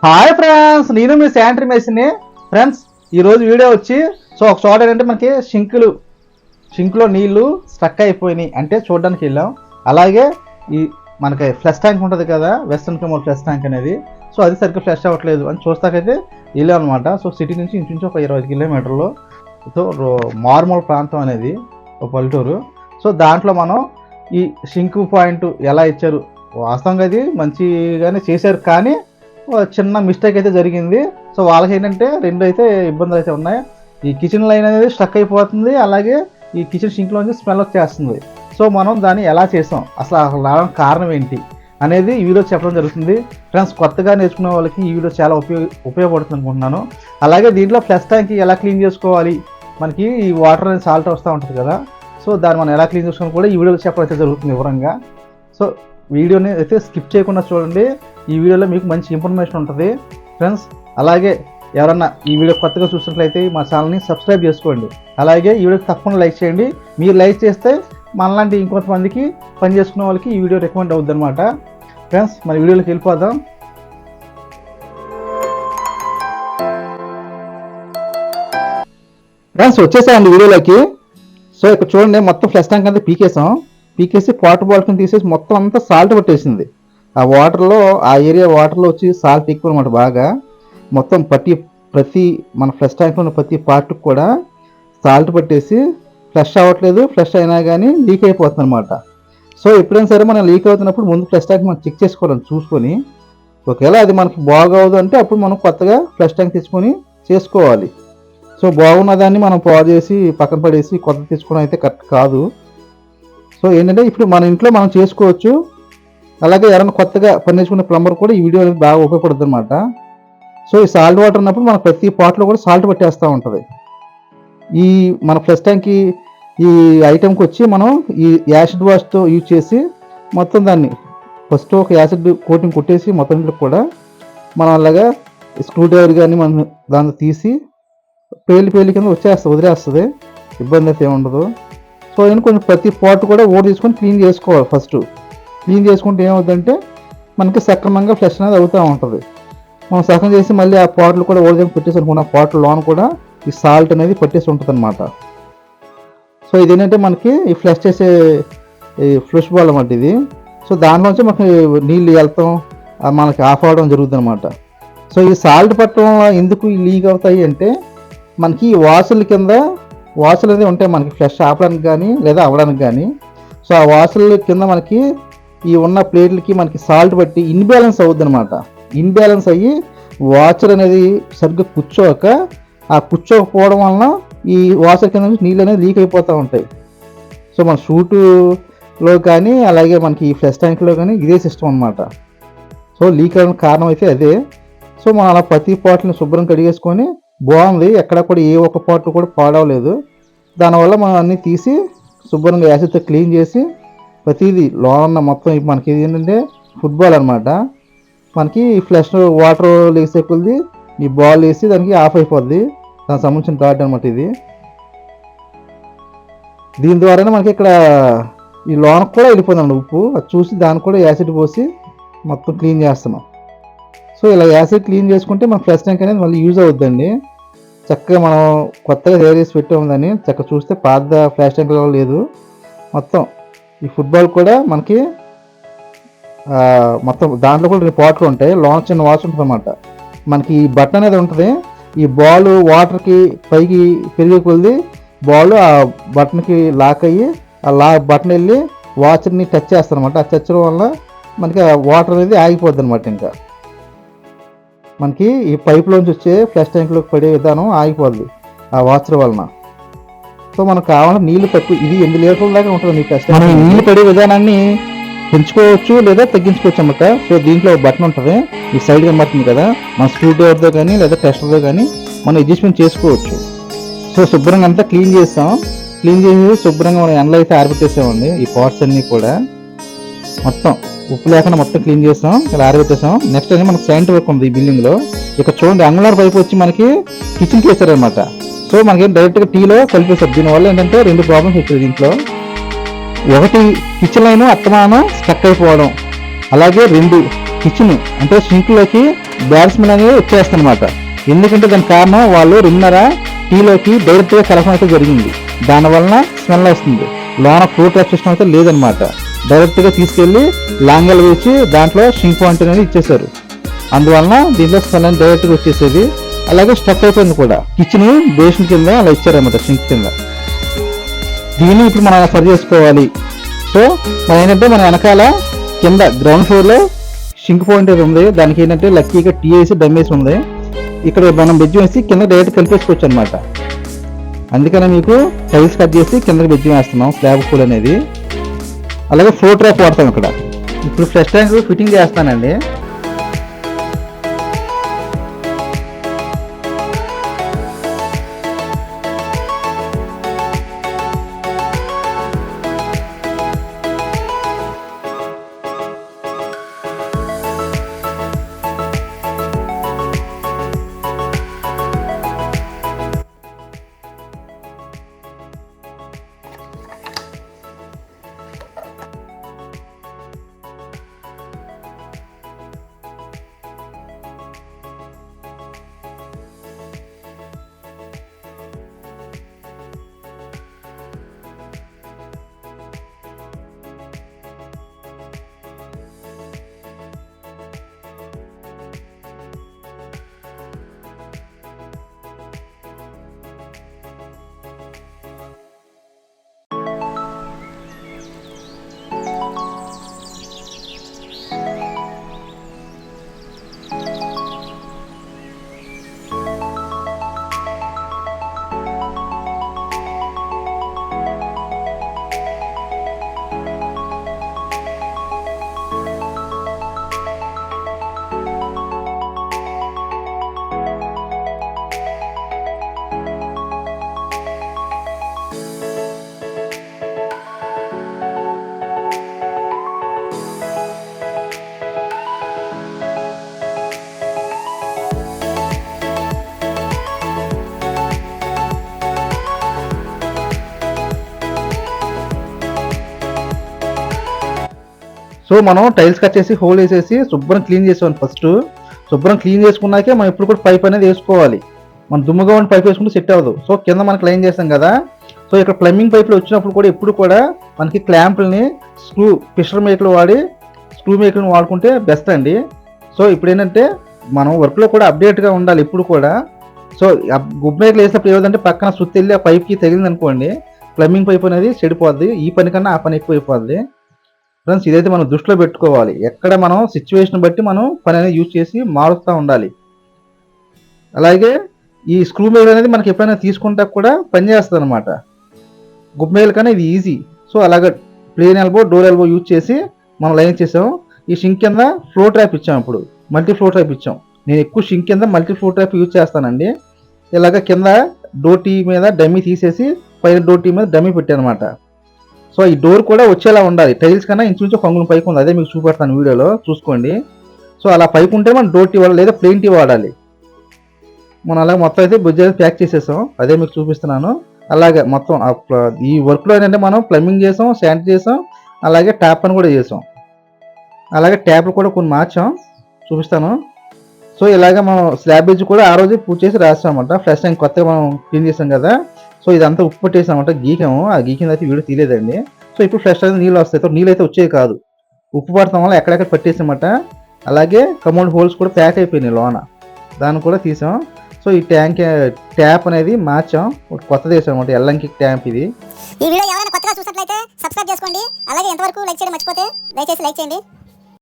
Hi friends, నేను మీ sanitary మెషిన్ని. Friends, ఈరోజు video వచ్చి ఒక చోట ఏంటంటే మనకి షింక్లో నీళ్లు స్టక్ అయిపోయినాయి అంటే చూడడానికి వెళ్ళాం. అలాగే ఈ మనకి ఫ్లష్ ట్యాంక్ ఉంటుంది కదా, వెస్టర్న్ కెమల్ ఫ్లష్ ట్యాంక్ అనేది. అది సరిగ్గా ఫ్లష్ అవ్వట్లేదు అని చూస్తాకైతే వెళ్ళాం అనమాట. సిటీ నుంచి ఇంచుమించు ఒక 20 కిలోమీటర్లు మారుమూల ప్రాంతం అనేది ఒక పల్లెటూరు. దాంట్లో మనం ఈ షింక్ పాయింట్ ఎలా ఇచ్చారు, వాస్తవంగా అది మంచిగానే చేశారు, కానీ చిన్న మిస్టేక్ అయితే జరిగింది. వాళ్ళకి ఏంటంటే రెండు అయితే ఇబ్బందులు అయితే ఉన్నాయి. ఈ కిచెన్ లైన్ అనేది స్టక్ అయిపోతుంది, అలాగే ఈ కిచెన్ షింక్లోంచి స్మెల్ వచ్చేస్తుంది. మనం దాన్ని ఎలా చేసాం, అసలు రావడానికి కారణం ఏంటి అనేది ఈ వీడియో చెప్పడం జరుగుతుంది. ఫ్రెండ్స్, కొత్తగా నేర్చుకునే వాళ్ళకి ఈ వీడియో చాలా ఉపయోగపడుతుంది అనుకుంటున్నాను. అలాగే దీంట్లో ఫ్లష్ ట్యాంక్ ఎలా క్లీన్ చేసుకోవాలి, మనకి ఈ వాటర్ అనేది సాల్ట్ వస్తూ ఉంటుంది కదా, దాన్ని మనం ఎలా క్లీన్ చేసుకోవాలి కూడా ఈ వీడియోలో చెప్పడం అయితే జరుగుతుంది వివరంగా. వీడియోని అయితే స్కిప్ చేయకుండా చూడండి. ఈ వీడియోలో మీకు మంచి ఇన్ఫర్మేషన్ ఉంటుంది ఫ్రెండ్స్. అలాగే ఎవరన్నా ఈ వీడియో కొత్తగా చూసినట్లయితే మా ఛానల్ని సబ్స్క్రైబ్ చేసుకోండి. అలాగే ఈ వీడియోకి తప్పకుండా లైక్ చేయండి. మీరు లైక్ చేస్తే మనలాంటి ఇంకొంతమందికి పని చేసుకునే వాళ్ళకి ఈ వీడియో రికమెండ్ అవుద్ది అనమాట. ఫ్రెండ్స్, మన వీడియోలోకి వెళ్ళిపోదాం. ఫ్రెండ్స్, వచ్చేసాయండి వీడియోలోకి. ఇక్కడ చూడండి, మొత్తం ఫ్లష్ ట్యాంక్ అంతా పీకేసి వాటర్ బాటిల్ని తీసేసి మొత్తం అంతా సాల్ట్ పట్టేసింది. ఆ వాటర్లో, ఆ ఏరియా వాటర్లో వచ్చి సాల్ట్ ఎక్కువ అనమాట. బాగా మొత్తం ప్రతి మన ఫ్లష్ ట్యాంక్లో ఉన్న ప్రతి పార్ట్కి కూడా సాల్ట్ పట్టేసి ఫ్లష్ అవ్వట్లేదు. ఫ్లష్ అయినా కానీ లీక్ అయిపోతుంది అనమాట. ఎప్పుడైనా సరే మనం లీక్ అవుతున్నప్పుడు ముందు ఫ్లష్ ట్యాంక్ మనం చెక్ చేసుకోవాలని చూసుకొని, ఒకవేళ అది మనకి బాగోదు అంటే అప్పుడు మనం కొత్తగా ఫ్లష్ ట్యాంక్ తెచ్చుకొని చేసుకోవాలి. బాగున్న దాన్ని మనం పాడు చేసి పక్కన పడేసి కొత్త తెచ్చుకోవడం అయితే కరెక్ట్ కాదు. ఏంటంటే ఇప్పుడు మన ఇంట్లో మనం చేసుకోవచ్చు. అలాగే ఎవరైనా కొత్తగా పని నేర్చుకునే ప్లంబర్ కూడా ఈ వీడియో అనేది బాగా ఉపయోగపడుతుంది అనమాట. ఈ సాల్ట్ వాటర్ ఉన్నప్పుడు మన ప్రతి పాట్లో కూడా సాల్ట్ పట్టేస్తూ ఉంటుంది. ఈ మన ఫ్లష్ ట్యాంక్కి ఈ ఐటెంకి వచ్చి మనం ఈ యాసిడ్ వాష్తో యూజ్ చేసి మొత్తం దాన్ని ఫస్ట్ ఒక యాసిడ్ కోటింగ్ కొట్టేసి మొత్తం కూడా మనం అలాగా స్క్రూ డ్రైవర్ కానీ మనం దాన్ని తీసి పేలి కింద వదిలేస్తుంది. ఇబ్బంది అయితే ఏముండదు. కొంచెం ప్రతి పాట్ కూడా ఓడి తీసుకొని క్లీన్ చేసుకోవాలి. ఫస్ట్ క్లీన్ చేసుకుంటే ఏమవుతుందంటే మనకి సక్రమంగా ఫ్లష్ అనేది అవుతూ ఉంటుంది. మనం సగం చేసి మళ్ళీ ఆ పాట్లు కూడా ఓడిదేమి పెట్టేసి అనుకున్న పాటల లోన కూడా ఈ సాల్ట్ అనేది పట్టేసి ఉంటుంది అనమాట. ఇదేంటంటే మనకి ఈ ఫ్లష్ చేసే ఈ ఫ్లష్ బాల్ అన్నమాట ఇది. దానిలోంచి మనకి నీళ్ళు వెళ్తాం, మనకి ఆఫ్ అవ్వడం జరుగుతుంది అనమాట. ఈ సాల్ట్ పట్టడం ఎందుకు లీక్ అవుతాయి అంటే, మనకి ఈ వాసుల కింద వాసులు అనేది ఉంటాయి మనకి ఫ్లష్ ఆపడానికి కానీ లేదా అవ్వడానికి కానీ. ఆ వాసుల కింద మనకి ఈ ఉన్న ప్లేట్లకి మనకి సాల్ట్ పట్టి ఇన్బ్యాలెన్స్ అవుద్ది అనమాట. ఇన్బ్యాలెన్స్ అయ్యి వాచర్ అనేది సరిగ్గా కూర్చోకపోవడం వలన ఈ వాచర్ కింద నుంచి నీళ్ళు అనేది లీక్ అయిపోతూ ఉంటాయి. మన షూటులో కానీ అలాగే మనకి ఈ ఫ్లష్ ట్యాంక్లో కానీ ఇదే సిస్టమ్ అనమాట. లీక్ అవ్వడానికి కారణం అయితే అదే. మనం అలా ప్రతి పాట్ని శుభ్రం కడిగేసుకొని బాగుంది, ఎక్కడ కూడా ఏ ఒక్క పాట్ కూడా పాడవలేదు. దానివల్ల మనం అన్నీ తీసి శుభ్రంగా యాసిడ్తో క్లీన్ చేసి ప్రతిదీ లోన మొత్తం మనకి ఏంటంటే ఫుట్బాల్ అనమాట. మనకి ఫ్లష్ వాటర్ లేసే కొద్ది ఈ బాల్ వేసి దానికి ఆఫ్ అయిపోద్ది. దానికి సంబంధించిన డాట్ అనమాట ఇది. దీని ద్వారానే మనకి ఇక్కడ ఈ లోనకు కూడా వెళ్ళిపోయిందండి ఉప్పు. అది చూసి దాన్ని కూడా యాసిడ్ పోసి మొత్తం క్లీన్ చేస్తున్నాం. ఇలా యాసిడ్ క్లీన్ చేసుకుంటే మన ఫ్లష్ ట్యాంక్ అనేది మళ్ళీ యూజ్ అవుద్దండి. చక్కగా మనం కొత్తగా తయారు చేసి పెట్టామని చక్కగా చూస్తే పాత ఫ్లష్ ట్యాంక్లో లేదు. మొత్తం ఈ ఫుట్బాల్ కూడా మనకి మొత్తం దాంట్లో కూడా 2 పాట్లు ఉంటాయి. లోన చిన్న వాచ్ ఉంటుంది అన్నమాట. మనకి ఈ బటన్ అనేది ఉంటుంది. ఈ బాల్ వాటర్కి పైకి పెరిగే కొద్ది బాల్ ఆ బటన్కి లాక్ అయ్యి ఆ బటన్ వెళ్ళి వాచర్ని టచ్ చేస్తారు అనమాట. ఆ టచ్ వల్ల మనకి ఆ వాటర్ అనేది ఆగిపోద్ది అనమాట. ఇంకా మనకి ఈ పైప్లోంచి వచ్చే ఫ్లష్ ట్యాంక్లోకి పడే విధానం ఆగిపోద్ది ఆ వాచర్ వలన. మనకు కావాలంటే నీళ్లు తక్కువ, ఇది 8 లీటర్ల దాకా ఉంటుంది మీ ఫ్లష్ ట్యాంక్. మనం నీళ్ళు పడే విధానాన్ని పెంచుకోవచ్చు లేదా తగ్గించుకోవచ్చు అన్నమాట. దీంట్లో బటన్ ఉంటుంది, ఈ సైడ్ కనబడుతుంది కదా, మన స్క్రూ డ్రైవర్తో కానీ లేదా టెస్టర్తో కానీ మనం అడ్జస్ట్మెంట్ చేసుకోవచ్చు. శుభ్రంగా అంతా క్లీన్ చేస్తాం. క్లీన్ చేసి శుభ్రంగా మనం ఎండలో అయితే ఆరబెట్టేసామండి. ఈ పార్ట్స్ అన్నీ కూడా మొత్తం ఉప్పు లేకుండా మొత్తం క్లీన్ చేస్తాం, ఇలా ఆరబెట్టేసాం. నెక్స్ట్ అనేది మనకి శానిటరీ వర్క్ ఉంది ఈ బిల్డింగ్లో. ఇక్కడ చూడండి, అంగుళార్ పైపు వచ్చి మనకి కిచెన్కి వేసారనమాట. మనకి డైరెక్ట్గా టీలో కలిపేస్తారు. దీనివల్ల ఏంటంటే 2 ప్రాబ్లమ్స్ వచ్చాయి దీంట్లో. ఒకటి, కిచెన్ లైన్ అత్తమాన స్టక్ అయిపోవడం. అలాగే 2 కిచెన్ అంటే సింక్లోకి బ్యాడ్ స్మెల్ అనేది వచ్చేస్తుంది అనమాట. ఎందుకంటే దానికి కారణం వాళ్ళు 2.5 టీలోకి డైరెక్ట్గా కలపడం అయితే జరిగింది. దానివలన స్మెల్ వస్తుంది. లోన ఫ్రూట్ ట్రాప్ సిస్టమ్ అయితే లేదనమాట. డైరెక్ట్గా తీసుకెళ్ళి లాంగల్ వేసి దాంట్లో సింక్ పాయింట్ అనేది ఇచ్చేసారు. అందువలన దీంట్లో స్మెల్ అనేది డైరెక్ట్గా వచ్చేసేది. అలాగే స్టక్ అయిపోయింది కూడా. కిచెన్ బేసిన్ కింద అలా ఇచ్చారనమాట, సింక్ కింద. దీన్ని ఇప్పుడు మనం సరి చేసుకోవాలి. సో మనం ఏంటంటే మన వెనకాల కింద గ్రౌండ్ ఫ్లోర్లో సింక్ పాయింట్ అయితే ఉంది. దానికి ఏంటంటే లక్కీగా టీ వేసి డమ్ వేసి ఉంది. ఇక్కడ మనం బెజ్జం వేసి కింద డైరెక్ట్ కలిపేసుకోవచ్చు అనమాట. అందుకనే మీకు టైల్స్ కట్ చేసి కిందకి బెజ్జం వేస్తున్నాం, స్లాబ్ పూల్ అనేది. అలాగే ఫ్లోర్ ట్రాప్ వాడతాం ఇక్కడ. ఇప్పుడు ఫ్లష్ ట్యాంక్ ఫిట్టింగ్ చేస్తానండి. సో మనం టైల్స్ కట్ చేసి హోల్ వేసేసి శుభ్రం క్లీన్ చేసాం. ఫస్ట్ శుభ్రం క్లీన్ చేసుకున్నాకే మనం ఇప్పుడు కూడా పైప్ అనేది వేసుకోవాలి. మనం దుమ్ముగా ఉన్న పైప్ వేసుకుంటే సెట్ అవ్వదు. సో కింద మనం క్లీన్ చేస్తాం కదా. సో ఇక్కడ ప్లంబింగ్ పైపులు వచ్చినప్పుడు కూడా ఎప్పుడు కూడా మనకి క్లాంపుల్ని ఫిషర్ మేకలు వాడి స్క్రూ మేకలను వాడుకుంటే బెస్ట్ అండి. సో ఇప్పుడు ఏంటంటే మనం వర్క్లో కూడా అప్డేట్గా ఉండాలి ఎప్పుడు కూడా. సో గుడ్ మేకలు వేసినప్పుడు ఏదంటే పక్కన సుత్తి వెళ్ళి ఆ పైప్కి తగిలింది అనుకోండి, ప్లంబింగ్ పైప్ అనేది చెడిపోద్ది. ఈ పని కన్నా ఆ పని ఎక్కువ అయిపోద్ది. ఫ్రెండ్స్ ఇదైతే మనం దృష్టిలో పెట్టుకోవాలి. ఎక్కడ మనం సిచ్యువేషన్ బట్టి మనం పని అనేది యూజ్ చేసి మారుస్తూ ఉండాలి. అలాగే ఈ స్క్రూ మేల్ అనేది మనకి ఎప్పుడైనా తీసుకుంటా కూడా పనిచేస్తుంది అనమాట. గుడ్ మేల్ కన్నా ఇది ఈజీ. సో అలాగే plain elbow, door elbow use చేసి మనం లైన్ చేసాం. ఈ షింక్ కింద ఫ్లో ట్రాప్ ఇచ్చాం. ఇప్పుడు మల్టీ ఫ్లో ట్రాప్ ఇచ్చాం. నేను ఎక్కువ షింక్ కింద మల్టీ ఫ్లో ట్రాప్ యూజ్ చేస్తానండి. ఇలాగ కింద డోర్ టీ మీద డమ్మీ తీసేసి పైన డోర్ టీ మీద డమ్మీ పెట్టాను అనమాట. సో ఈ డోర్ కూడా వచ్చేలా ఉండాలి. టైల్స్ కన్నా ఇంచుమించు కొంగులు పైకి ఉంది. అదే మీకు చూపెడతాను వీడియోలో, చూసుకోండి. సో అలా పైకి ఉంటే మనం డోర్ టీ వాడాలి లేదా ప్లెయిన్ టీ వాడాలి. మనం అలాగే మొత్తం అయితే బుజ్జ ప్యాక్ చేసేసాం. అదే మీకు చూపిస్తున్నాను. అలాగే మొత్తం ఈ వర్క్లో ఏంటంటే మనం ప్లంబింగ్ చేసాం, శానిటరీ చేసాం, అలాగే ట్యాప్ అని కూడా చేసాం. అలాగే ట్యాప్లు కూడా కొన్ని మార్చాం, చూపిస్తాను. సో ఇలాగ మనం స్లాబ్ బెడ్జ్ కూడా ఆ రోజు పూర్తి చేసి రాస్తామన్నమాట. ఫ్రెష్ ట్యాంక్ కొత్తగా మనం క్లీన్ చేసాం కదా. సో ఇదంతా ఉప్పు పట్టేసామన్నమాట. గీకాము. ఆ గీకింది అయితే వీడియో తీయలేదండి. సో ఇప్పుడు ఫ్రెష్ అయితే నీళ్ళు వస్తాయి. నీళ్ళు అయితే వచ్చేవి కాదు, ఉప్పు పడతాం వల్ల ఎక్కడెక్కడ పట్టేసామన్నమాట. అలాగే కమోడ్ హోల్స్ కూడా ప్యాక్ అయిపోయినాయి లోన, దాన్ని కూడా తీసాం. సో ఈ ట్యాప్ అనేది మార్చాం, కొత్తది వేసాం అన్నమాట. ఎల్లంకి ట్యాప్ ఇది. ఈ వీడియో ఎవరైనా కొత్తగా చూసినట్లయితే సబ్స్క్రైబ్ చేసుకోండి. అలాగే ఎంతవరకు లైక్ చేయడం మర్చిపోతే దయచేసి లైక్ చేయండి.